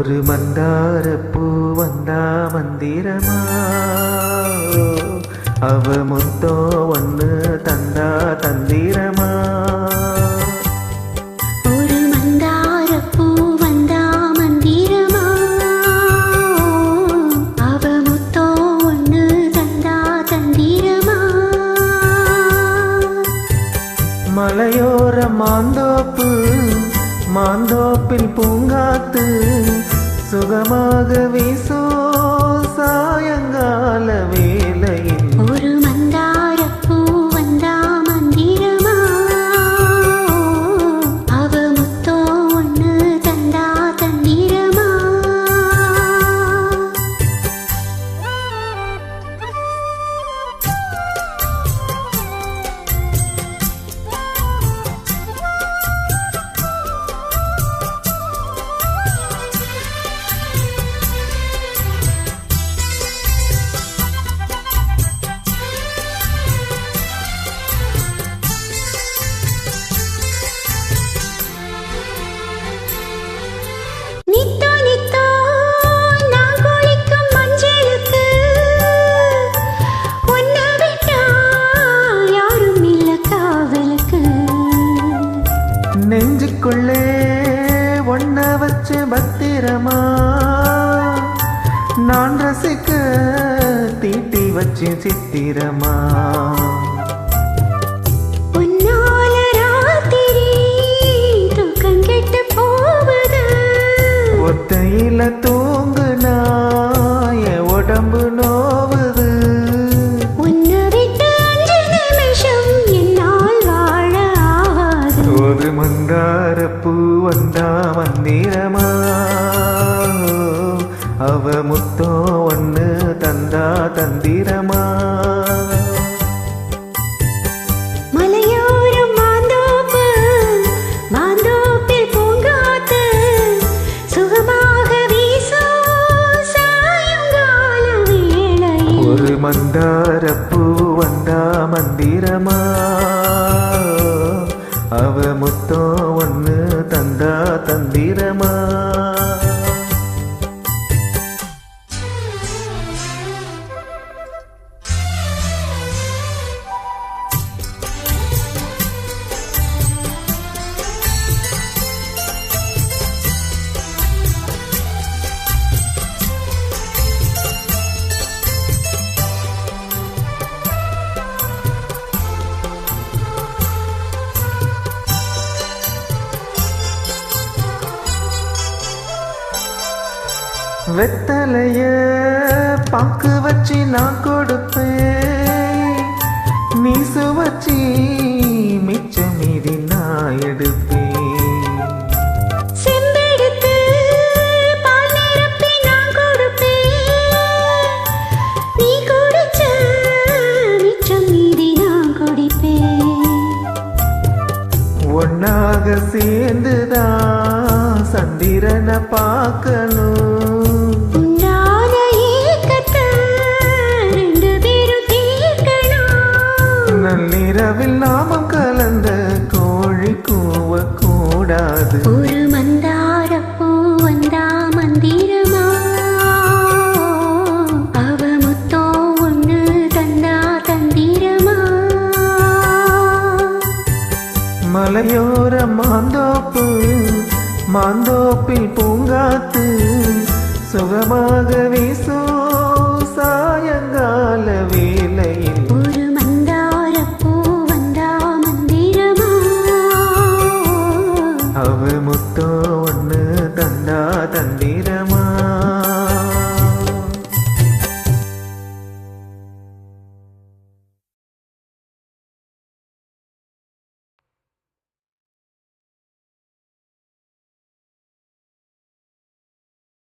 ஒரு மந்தாரப்பூ வந்தா மந்திரமா, அவ முத்தோ ஒண்ணு தந்தா தந்திரமா. ஒரு மந்தாரப்பூ வந்தா மந்திரமா, அவ முத்தோ ஒண்ணு தந்தா தந்திரமா. மலையோர மாந்தோப்பு, மாந்தோப்பில் பூங்காத்து சுகமாக வீசோ சாயங்கால வேளையில். ஒரு மந்தாரப்பூ வந்தா மந்திரமா, அவ முத்தோ ஒண்ணு தந்தா தந்திரமா. நெஞ்சுக்குள்ளே ஒன்ன வச்சு பத்திரமா நான் ரசிக்க தீட்டி வச்சு சித்திரமா. ஒத்தையில தூங்குனா என் உடம்பு நோவுது. ஒரு மந்தாரப்பூ வந்தா மந்திரமா, அவ முத்தோ ஒண்ணு தந்தா தந்திரமா. மலையோரம் மாந்தோப்பு, மாந்தோப்பில் பூங்காத்து சுகமாக வீசும் சாயங்கால வேளையில். ஒரு மந்தாரப்பூ வந்தா மந்திரமா, அவ முத்தோ ஒண்ணு தந்தா தந்திரமா. வெத்தலைய பாக்கு வச்சு நான் கொடுப்பேன், நீ சுவச்சி மிச்ச மீதி நான் எடுப்பேன். செம்பெடுத்து பால் நிரப்பி நான் கொடுப்பேன், நீ குடிச்ச மிச்சம் மீதி நான் குடிப்பேன். ஒன்னாக சேர்ந்துதான் சந்திரனை பார்க்கணும். நள்ளிரவில் நாமம் கலந்த கோழி கூவ கூடாது. ஒரு மந்தாரப்பூ வந்தா மந்திரமா, அவ முத்தோ ஒண்ணு தந்தா தந்திரமா. மலையோர மாந்தோப்பு, மாந்தோப்பில் பூங்காத்து சுகமாக வீசோ சாயங்கால வேளையில்.